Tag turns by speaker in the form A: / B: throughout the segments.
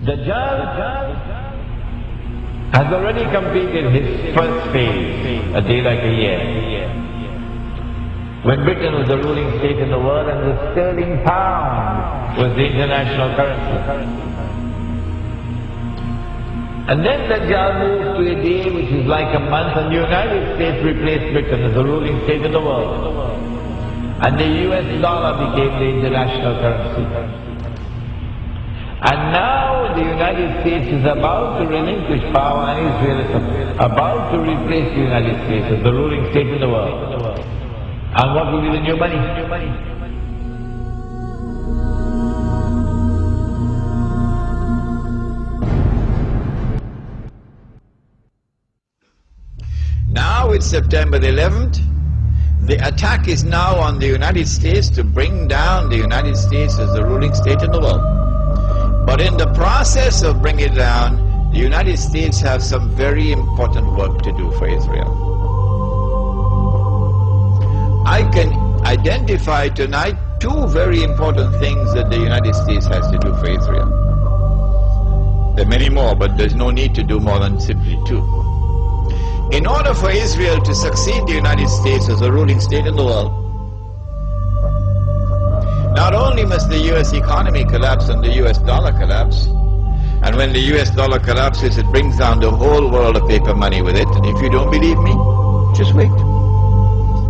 A: Dajjal has already completed his first phase, a day like a year, when Britain was the ruling state in the world and the sterling pound was the international currency. And then Dajjal moved to a day which is like a month, and the United States replaced Britain as the ruling state in the world. And the US dollar became the international currency. And now the United States is about to relinquish power, and Israel is about to replace the United States as the ruling state in the world. And what will be the new money? Now it's September the 11th. The attack is now on the United States to bring down the United States as the ruling state in the world. But in the process of bringing it down, the United States has some very important work to do for Israel. I can identify tonight two very important things that the United States has to do for Israel. There are many more, but there's no need to do more than simply two. In order for Israel to succeed the United States as a ruling state in the world, not only must the US economy collapse and the US dollar collapse, and when the US dollar collapses, it brings down the whole world of paper money with it. And if you don't believe me, just wait.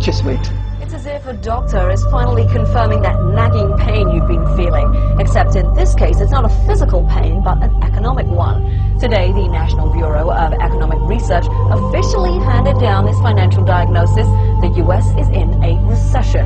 A: Just wait.
B: It's as if a doctor is finally confirming that nagging pain you've been feeling. Except in this case, it's not a physical pain, but an economic one. Today, the National Bureau of Economic Research officially handed down its financial diagnosis. The US is in a recession.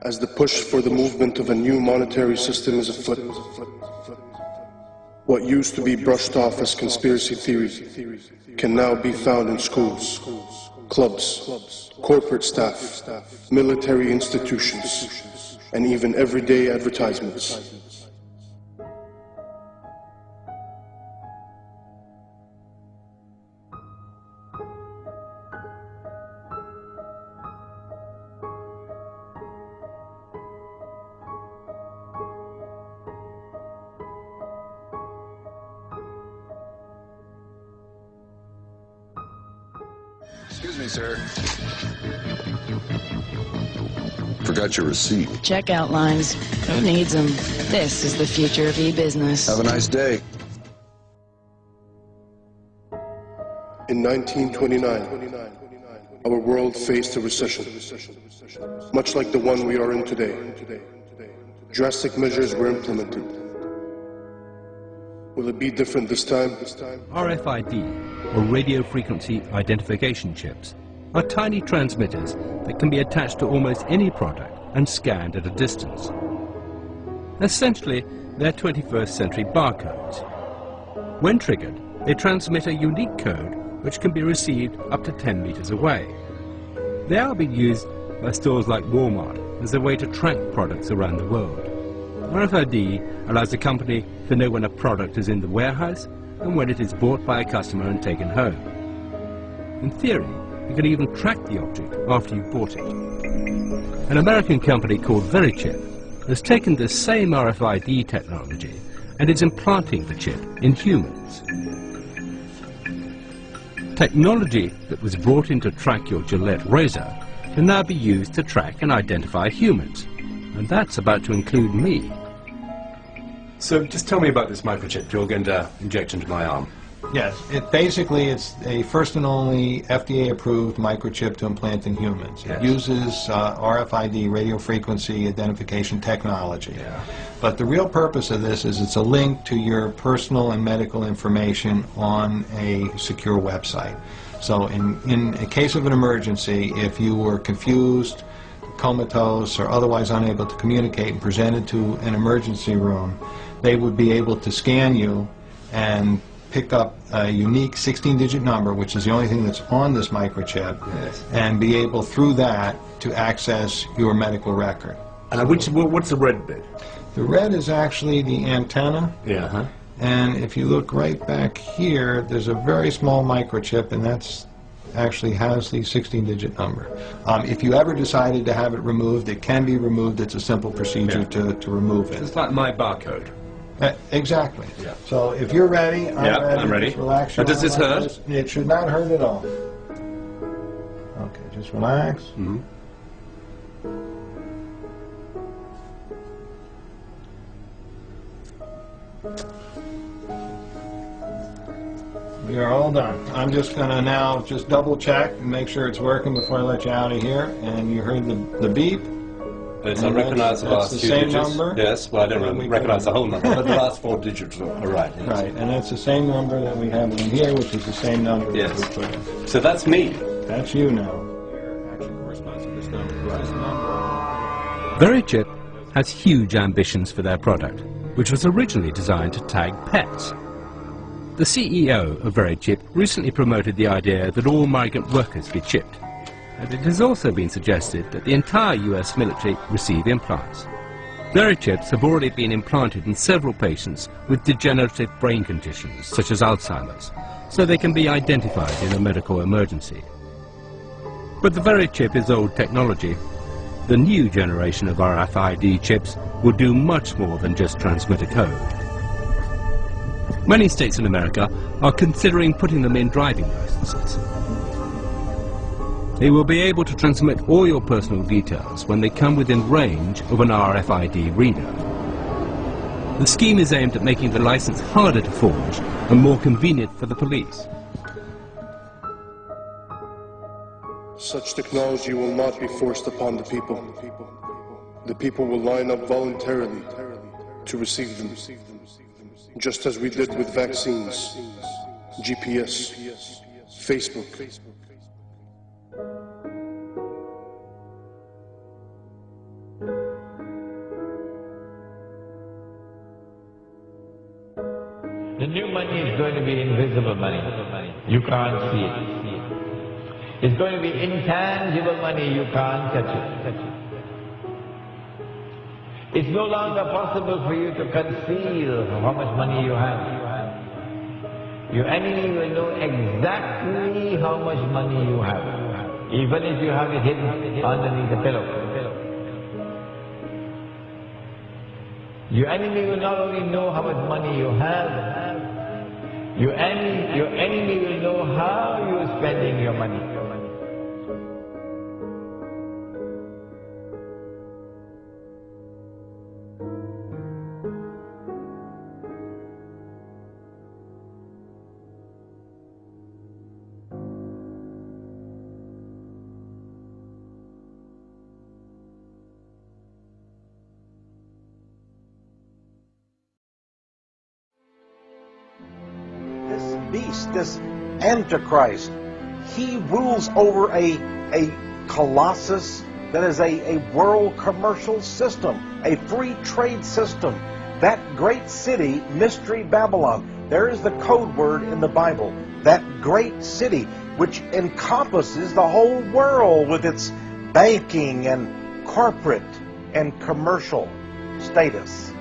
C: As the push for the movement of a new monetary system is afoot, what used to be brushed off as conspiracy theory can now be found in schools, clubs, corporate staff, military institutions, and even everyday advertisements.
D: Excuse me, sir. Forgot your receipt.
E: Checkout lines. Who needs them? This is the future of e-business.
D: Have a nice day.
C: In 1929, our world faced a recession, much like the one we are in today. Drastic measures were implemented. Will it be different this time?
F: RFID, or radio frequency identification chips, are tiny transmitters that can be attached to almost any product and scanned at a distance. Essentially, they're 21st century barcodes. When triggered, they transmit a unique code which can be received up to 10 meters away. They are being used by stores like Walmart as a way to track products around the world. RFID allows a company to know when a product is in the warehouse and when it is bought by a customer and taken home. In theory, you can even track the object after you've bought it. An American company called Verichip has taken the same RFID technology and is implanting the chip in humans. Technology that was brought in to track your Gillette razor can now be used to track and identify humans. And that's about to include me.
G: So just tell me about this microchip you're going to inject into my arm.
H: Yes, it's a first and only FDA-approved microchip to implant in humans.
G: Yes.
H: It uses RFID, radio frequency identification technology.
G: Yeah.
H: But the real purpose of this is it's a link to your personal and medical information on a secure website. So in a case of an emergency, if you were confused, comatose, or otherwise unable to communicate and presented to an emergency room, they would be able to scan you and pick up a unique 16-digit number, which is the only thing that's on this microchip, and be able through that to access your medical record.
G: And what's the red bit?
H: The red is actually the antenna.
G: Yeah.
H: And if you look right back here, there's a very small microchip, and that's actually has the 16-digit number. If you ever decided to have it removed, it can be removed. It's a simple procedure to remove it.
G: It's like my barcode.
H: Exactly.
G: Yeah.
H: So if you're ready,
G: I'm ready.
H: Just relax your
G: Does this hurt?
H: eyes. It should not hurt at all. Okay, just relax.
G: Mm-hmm.
H: We are all done. I'm just going to now just double check and make sure it's working before I let you out of here. And you heard the beep.
G: Yes, I recognize the last few digits.
H: That's the same number.
G: Yes, well, I don't recognize the whole number, but the last 4 digits are right. Yes.
H: Right, and that's the same number that we have in here, which is the same number that we put in.
G: So that's me.
H: That's you now.
F: VeriChip has huge ambitions for their product, which was originally designed to tag pets. The CEO of VeriChip recently promoted the idea that all migrant workers be chipped, and it has also been suggested that the entire US military receive implants. VeriChips have already been implanted in several patients with degenerative brain conditions such as Alzheimer's, so they can be identified in a medical emergency. But the VeriChip is old technology. The new generation of RFID chips will do much more than just transmit a code. Many states in America are considering putting them in driving licenses. They will be able to transmit all your personal details when they come within range of an RFID reader. The scheme is aimed at making the license harder to forge and more convenient for the police.
C: Such technology will not be forced upon the people. The people will line up voluntarily to receive them, just as we did with vaccines, GPS, Facebook.
A: The new money is going to be invisible money. You can't see it. It's going to be intangible money. You can't touch it. It's no longer possible for you to conceal how much money you have. Your enemy will know exactly how much money you have, even if you have it hidden underneath the pillow. Your enemy will not only know how much money you have, your enemy will know how you are spending your money.
I: Beast, this Antichrist, he rules over a colossus that is a world commercial system, a free trade system. That great city, Mystery Babylon, there is the code word in the Bible. That great city, which encompasses the whole world with its banking and corporate and commercial status.